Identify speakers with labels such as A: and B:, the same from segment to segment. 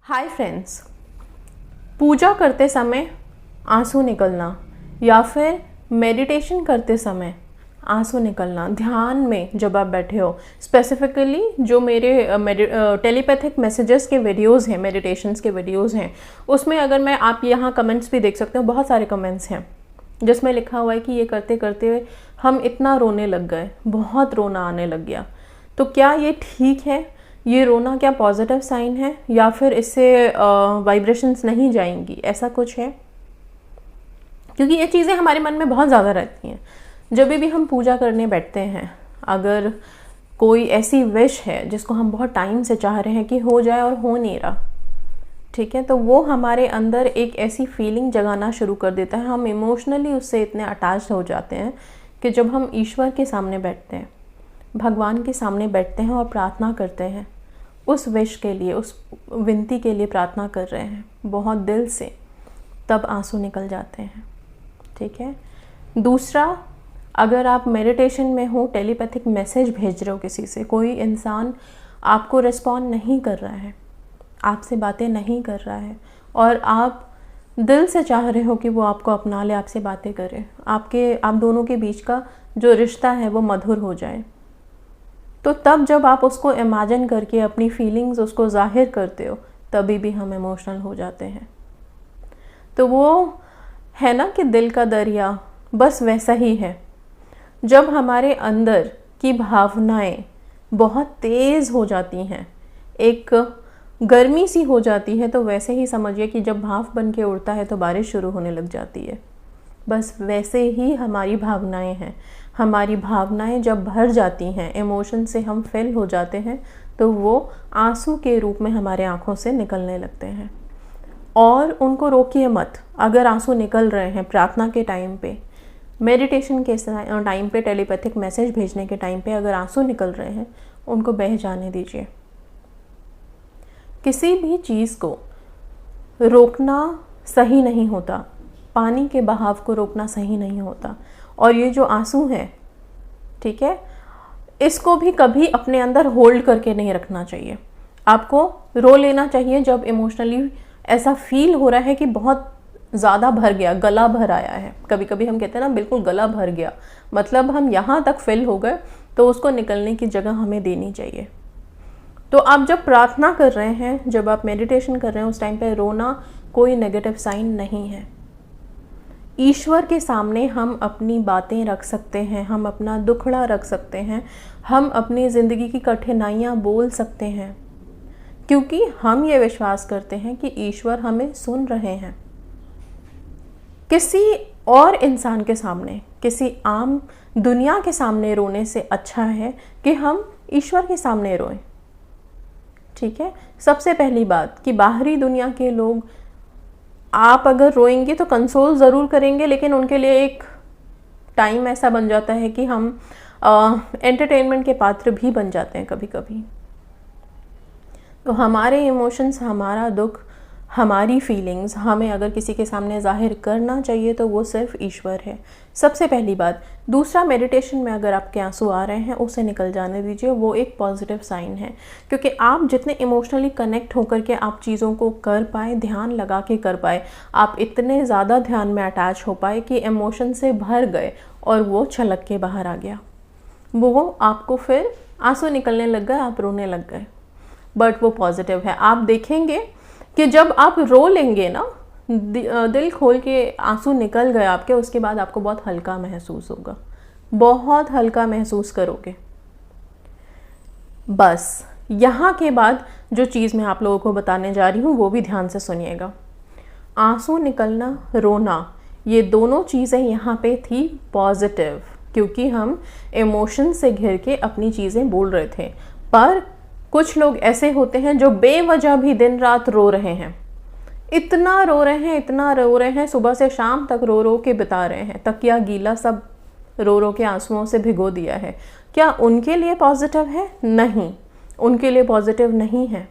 A: Hi friends, पूजा करते समय आंसू निकलना या फिर मेडिटेशन करते समय आंसू निकलना, ध्यान में जब आप बैठे हो, स्पेसिफिकली जो मेरे टेलीपैथिक मैसेजेस के वीडियोस हैं, मेडिटेशंस के वीडियोस हैं, उसमें अगर मैं आप यहाँ कमेंट्स भी देख सकते हो, बहुत सारे कमेंट्स हैं जिसमें लिखा हुआ है कि ये करते करते हम इतना रोने लग गए, बहुत रोना आने लग गया। तो क्या ये ठीक है? ये रोना क्या पॉजिटिव साइन है या फिर इससे वाइब्रेशंस नहीं जाएंगी, ऐसा कुछ है? क्योंकि ये चीज़ें हमारे मन में बहुत ज़्यादा रहती हैं जब भी हम पूजा करने बैठते हैं। अगर कोई ऐसी विश है जिसको हम बहुत टाइम से चाह रहे हैं कि हो जाए और हो नहीं रहा, ठीक है, तो वो हमारे अंदर एक ऐसी फीलिंग जगाना शुरू कर देता है। हम इमोशनली उससे इतने अटैच हो जाते हैं कि जब हम ईश्वर के सामने बैठते हैं, भगवान के सामने बैठते हैं और प्रार्थना करते हैं, उस विश के लिए, उस विनती के लिए प्रार्थना कर रहे हैं बहुत दिल से, तब आंसू निकल जाते हैं। ठीक है। दूसरा, अगर आप मेडिटेशन में हो, टेलीपैथिक मैसेज भेज रहे हो किसी से, कोई इंसान आपको रिस्पॉन्ड नहीं कर रहा है, आपसे बातें नहीं कर रहा है और आप दिल से चाह रहे हो कि वो आपको अपना ले, आपसे बातें करे, आप दोनों के बीच का जो रिश्ता है वो मधुर हो जाए, तो तब जब आप उसको इमेजिन करके अपनी फीलिंग्स उसको जाहिर करते हो, तभी भी हम इमोशनल हो जाते हैं। तो वो है ना कि दिल का दरिया, बस वैसा ही है। जब हमारे अंदर की भावनाएं बहुत तेज़ हो जाती हैं, एक गर्मी सी हो जाती है, तो वैसे ही समझिए कि जब भाप बन के उड़ता है तो बारिश शुरू होने लग जाती है। बस वैसे ही हमारी भावनाएं हैं। हमारी भावनाएं जब भर जाती हैं, इमोशन से हम फिल हो जाते हैं, तो वो आंसू के रूप में हमारे आँखों से निकलने लगते हैं। और उनको रोकिए मत। अगर आंसू निकल रहे हैं प्रार्थना के टाइम पे, मेडिटेशन के टाइम पे, टेलीपैथिक मैसेज भेजने के टाइम पे अगर आंसू निकल रहे हैं, उनको बह जाने दीजिए। किसी भी चीज़ को रोकना सही नहीं होता, पानी के बहाव को रोकना सही नहीं होता। और ये जो आंसू हैं, ठीक है, इसको भी कभी अपने अंदर होल्ड करके नहीं रखना चाहिए। आपको रो लेना चाहिए जब इमोशनली ऐसा फील हो रहा है कि बहुत ज़्यादा भर गया, गला भर आया है। कभी कभी हम कहते हैं ना, बिल्कुल गला भर गया, मतलब हम यहाँ तक फिल हो गए, तो उसको निकलने की जगह हमें देनी चाहिए। तो आप जब प्रार्थना कर रहे हैं, जब आप मेडिटेशन कर रहे हैं, उस टाइम पे रोना कोई नेगेटिव साइन नहीं है। ईश्वर के सामने हम अपनी बातें रख सकते हैं, हम अपना दुखड़ा रख सकते हैं, हम अपनी ज़िंदगी की कठिनाइयाँ बोल सकते हैं, क्योंकि हम ये विश्वास करते हैं कि ईश्वर हमें सुन रहे हैं। किसी और इंसान के सामने, किसी आम दुनिया के सामने रोने से अच्छा है कि हम ईश्वर के सामने रोएं। ठीक है। सबसे पहली बात कि बाहरी दुनिया के लोग, आप अगर रोएंगे तो कंसोल ज़रूर करेंगे, लेकिन उनके लिए एक टाइम ऐसा बन जाता है कि हम एंटरटेनमेंट के पात्र भी बन जाते हैं कभी कभी। तो हमारे इमोशंस, हमारा दुख, हमारी फीलिंग्स हमें अगर किसी के सामने जाहिर करना चाहिए तो वो सिर्फ ईश्वर है, सबसे पहली बात। दूसरा, मेडिटेशन में अगर आपके आंसू आ रहे हैं, उसे निकल जाने दीजिए, वो एक पॉजिटिव साइन है। क्योंकि आप जितने इमोशनली कनेक्ट होकर के आप चीज़ों को कर पाए, ध्यान लगा के कर पाए, आप इतने ज़्यादा ध्यान में अटैच हो पाए कि इमोशन से भर गए और वो छलक के बाहर आ गया, वो आपको फिर आंसू निकलने लग गए, आप रोने लग गए, बट वो पॉजिटिव है। आप देखेंगे कि जब आप रो लेंगे ना, दिल खोल के आंसू निकल गए आपके, उसके बाद आपको बहुत हल्का महसूस होगा, बहुत हल्का महसूस करोगे। बस यहाँ के बाद जो चीज़ मैं आप लोगों को बताने जा रही हूँ वो भी ध्यान से सुनिएगा। आंसू निकलना, रोना, ये दोनों चीज़ें यहाँ पे थी पॉजिटिव, क्योंकि हम इमोशन से घिर के अपनी चीज़ें बोल रहे थे। पर कुछ लोग ऐसे होते हैं जो बेवजह भी दिन रात रो रहे हैं, इतना रो रहे हैं, इतना रो रहे हैं, सुबह से शाम तक रो रो के बिता रहे हैं, तकिया गीला सब रो रो के आंसुओं से भिगो दिया है। क्या उनके लिए पॉजिटिव है? नहीं, उनके लिए पॉजिटिव नहीं है।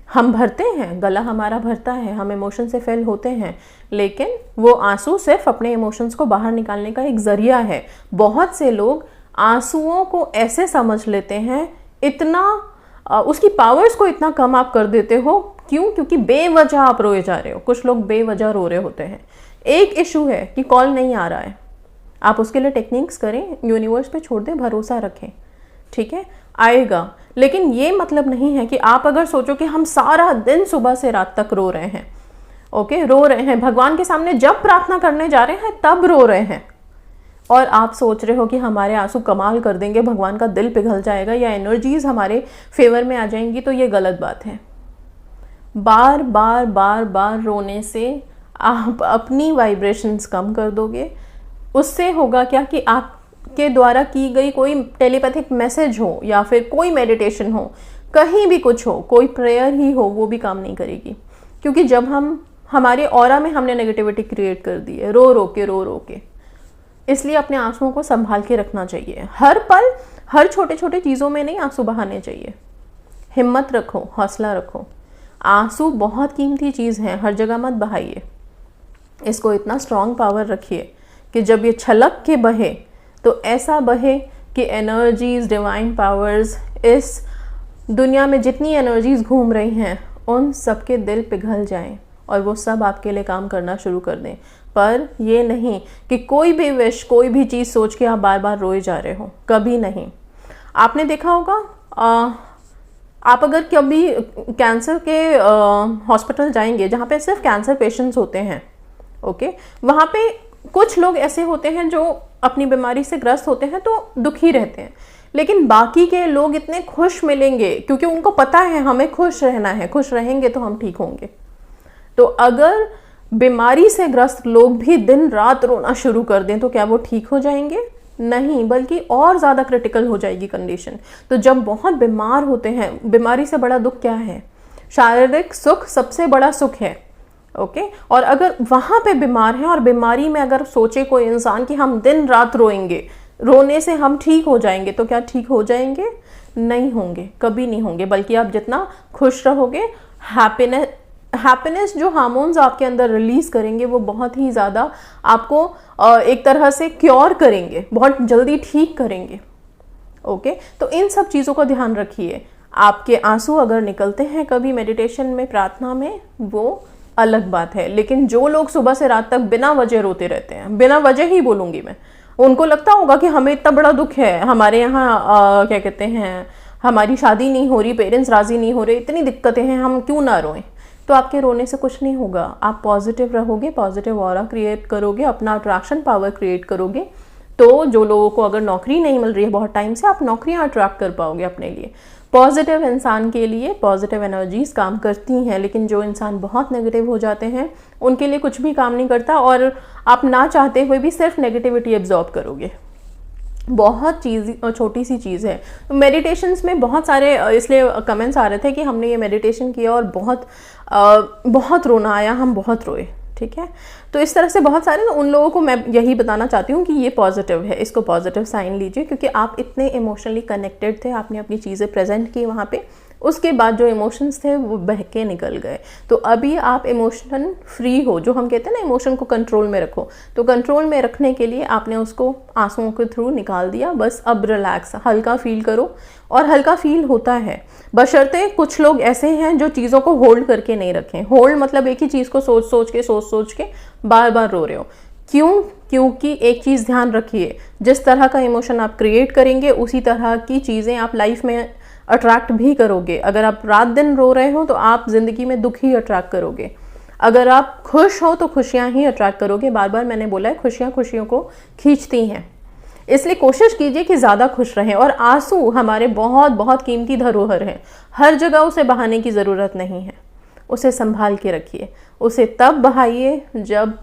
A: हम भरते हैं, गला हमारा भरता है, हम इमोशन से फेल होते हैं, लेकिन वो आंसू सिर्फ अपने इमोशंस को बाहर निकालने का एक ज़रिया है। बहुत से लोग आंसुओं को ऐसे समझ लेते हैं, इतना उसकी पावर्स को इतना कम आप कर देते हो क्यों? क्योंकि बेवजह आप रोए जा रहे हो। कुछ लोग बेवजह रो रहे होते हैं। एक इशू है कि कॉल नहीं आ रहा है, आप उसके लिए टेक्निक्स करें, यूनिवर्स पे छोड़ दें, भरोसा रखें, ठीक है, आएगा। लेकिन ये मतलब नहीं है कि आप अगर सोचो कि हम सारा दिन सुबह से रात तक रो रहे हैं, ओके, रो रहे हैं, भगवान के सामने जब प्रार्थना करने जा रहे हैं तब रो रहे हैं, और आप सोच रहे हो कि हमारे आंसू कमाल कर देंगे, भगवान का दिल पिघल जाएगा या एनर्जीज हमारे फेवर में आ जाएंगी, तो ये गलत बात है। बार बार बार बार रोने से आप अपनी वाइब्रेशंस कम कर दोगे। उससे होगा क्या कि आपके द्वारा की गई कोई टेलीपैथिक मैसेज हो या फिर कोई मेडिटेशन हो, कहीं भी कुछ हो, कोई प्रेयर ही हो, वो भी काम नहीं करेगी। क्योंकि जब हमारे ऑरा में हमने नेगेटिविटी क्रिएट कर दी है, रो रो के। इसलिए अपने आंसुओं को संभाल के रखना चाहिए। हर पल, हर छोटे छोटे चीज़ों में नहीं आंसू बहाने चाहिए। हिम्मत रखो, हौसला रखो। आंसू बहुत कीमती चीज़ है, हर जगह मत बहाइए। इसको इतना स्ट्रॉन्ग पावर रखिए कि जब ये छलक के बहे तो ऐसा बहे कि एनर्जीज, डिवाइन पावर्स, इस दुनिया में जितनी एनर्जीज घूम रही हैं उन सबके दिल पिघल जाएं और वो सब आपके लिए काम करना शुरू कर दें। पर ये नहीं कि कोई भी विश, कोई भी चीज़ सोच के आप बार बार रोए जा रहे हो, कभी नहीं। आपने देखा होगा, आप अगर कभी कैंसर के हॉस्पिटल जाएंगे जहाँ पे सिर्फ कैंसर पेशेंट्स होते हैं, ओके, वहाँ पे कुछ लोग ऐसे होते हैं जो अपनी बीमारी से ग्रस्त होते हैं तो दुखी रहते हैं, लेकिन बाकी के लोग इतने खुश मिलेंगे क्योंकि उनको पता है हमें खुश रहना है, खुश रहेंगे तो हम ठीक होंगे। तो अगर बीमारी से ग्रस्त लोग भी दिन रात रोना शुरू कर दें तो क्या वो ठीक हो जाएंगे? नहीं, बल्कि और ज़्यादा क्रिटिकल हो जाएगी कंडीशन। तो जब बहुत बीमार होते हैं, बीमारी से बड़ा दुख क्या है? शारीरिक सुख सबसे बड़ा सुख है, ओके। और अगर वहाँ पे बीमार हैं और बीमारी में अगर सोचे कोई इंसान कि हम दिन रात रोएंगे, रोने से हम ठीक हो जाएंगे, तो क्या ठीक हो जाएंगे? नहीं होंगे, कभी नहीं होंगे। बल्कि आप जितना खुश रहोगे, हैप्पीनेस जो हार्मोन्स आपके अंदर रिलीज करेंगे वो बहुत ही ज़्यादा आपको एक तरह से क्योर करेंगे, बहुत जल्दी ठीक करेंगे, ओके। तो इन सब चीज़ों का ध्यान रखिए। आपके आंसू अगर निकलते हैं कभी मेडिटेशन में, प्रार्थना में, वो अलग बात है। लेकिन जो लोग सुबह से रात तक बिना वजह रोते रहते हैं, बिना वजह ही बोलूँगी मैं, उनको लगता होगा कि हमें इतना बड़ा दुख है, हमारे यहाँ क्या कहते हैं, हमारी शादी नहीं हो रही, पेरेंट्स राज़ी नहीं हो रहे, इतनी दिक्कतें हैं, हम क्यों ना रोएं। तो आपके रोने से कुछ नहीं होगा। आप पॉजिटिव रहोगे, पॉजिटिव ऑरा क्रिएट करोगे, अपना अट्रैक्शन पावर क्रिएट करोगे, तो जो लोगों को अगर नौकरी नहीं मिल रही है बहुत टाइम से, आप नौकरियां अट्रैक्ट कर पाओगे अपने लिए। पॉजिटिव इंसान के लिए पॉजिटिव एनर्जीज काम करती हैं, लेकिन जो इंसान बहुत नेगेटिव हो जाते हैं उनके लिए कुछ भी काम नहीं करता, और आप ना चाहते हुए भी सिर्फ नेगेटिविटी एब्जॉर्ब करोगे। बहुत छोटी सी चीज़ है। मेडिटेशंस में बहुत सारे इसलिए कमेंट्स आ रहे थे कि हमने ये मेडिटेशन किया और बहुत रोना आया, हम बहुत रोए, ठीक है। तो इस तरह से बहुत सारे, उन लोगों को मैं यही बताना चाहती हूँ कि ये पॉजिटिव है, इसको पॉजिटिव साइन लीजिए, क्योंकि आप इतने इमोशनली कनेक्टेड थे, आपने अपनी चीज़ें प्रेजेंट की वहाँ पे, उसके बाद जो इमोशंस थे वो बह के निकल गए। तो अभी आप इमोशन फ्री हो, जो हम कहते हैं ना इमोशन को कंट्रोल में रखो, तो कंट्रोल में रखने के लिए आपने उसको आंसुओं के थ्रू निकाल दिया। बस अब रिलैक्स, हल्का फील करो, और हल्का फील होता है, बशर्ते कुछ लोग ऐसे हैं जो चीज़ों को होल्ड करके नहीं रखें। होल्ड मतलब एक ही चीज़ को सोच सोच के बार बार रो रहे हो। क्यों? क्योंकि एक चीज़ ध्यान रखिए, जिस तरह का इमोशन आप क्रिएट करेंगे उसी तरह की चीज़ें आप लाइफ में अट्रैक्ट भी करोगे। अगर आप रात दिन रो रहे हो तो आप ज़िंदगी में दुख ही अट्रैक्ट करोगे। अगर आप खुश हो तो खुशियाँ ही अट्रैक्ट करोगे। बार बार मैंने बोला है, खुशियाँ खुशियों को खींचती हैं, इसलिए कोशिश कीजिए कि ज़्यादा खुश रहें। और आंसू हमारे बहुत बहुत कीमती धरोहर हैं, हर जगह उसे बहाने की ज़रूरत नहीं है। उसे संभाल के रखिए, उसे तब बहाइए जब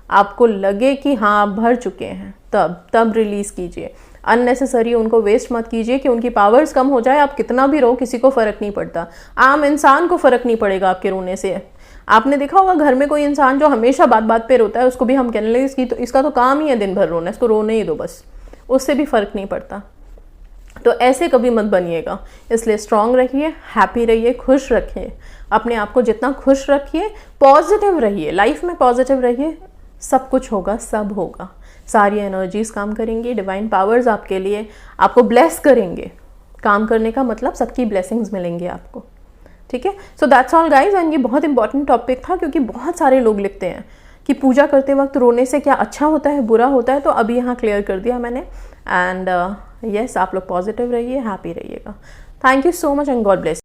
A: आपको लगे कि हाँ आप भर चुके हैं, तब रिलीज़ कीजिए। अननेसेसरी उनको वेस्ट मत कीजिए कि उनकी पावर्स कम हो जाए। आप कितना भी रो, किसी को फ़र्क नहीं पड़ता, आम इंसान को फ़र्क नहीं पड़ेगा आपके रोने से। आपने देखा होगा घर में कोई इंसान जो हमेशा बात बात पे रोता है, उसको भी हम कहने लगे तो इसका तो काम ही है दिन भर रोना, इसको रोने ही दो बस, उससे भी फ़र्क नहीं पड़ता। तो ऐसे कभी मत बनिएगा। इसलिए स्ट्रांग रहिए, हैप्पी रहिए, खुश रखिए अपने आप को, जितना खुश रखिए, पॉजिटिव रहिए, लाइफ में पॉजिटिव रहिए, सब कुछ होगा, सब होगा, सारी एनर्जीज काम करेंगी, डिवाइन पावर्स आपके लिए आपको ब्लेस करेंगे। काम करने का मतलब सबकी ब्लेसिंग्स मिलेंगे आपको। ठीक है। So that's all guys. And ये बहुत इंपॉर्टेंट टॉपिक था क्योंकि बहुत सारे लोग लिखते हैं कि पूजा करते वक्त रोने से क्या अच्छा होता है बुरा होता है, तो अभी यहाँ क्लियर कर दिया मैंने। एंड यस, आप लोग पॉजिटिव रहिए, हैप्पी रहिएगा। Thank you so much and God bless.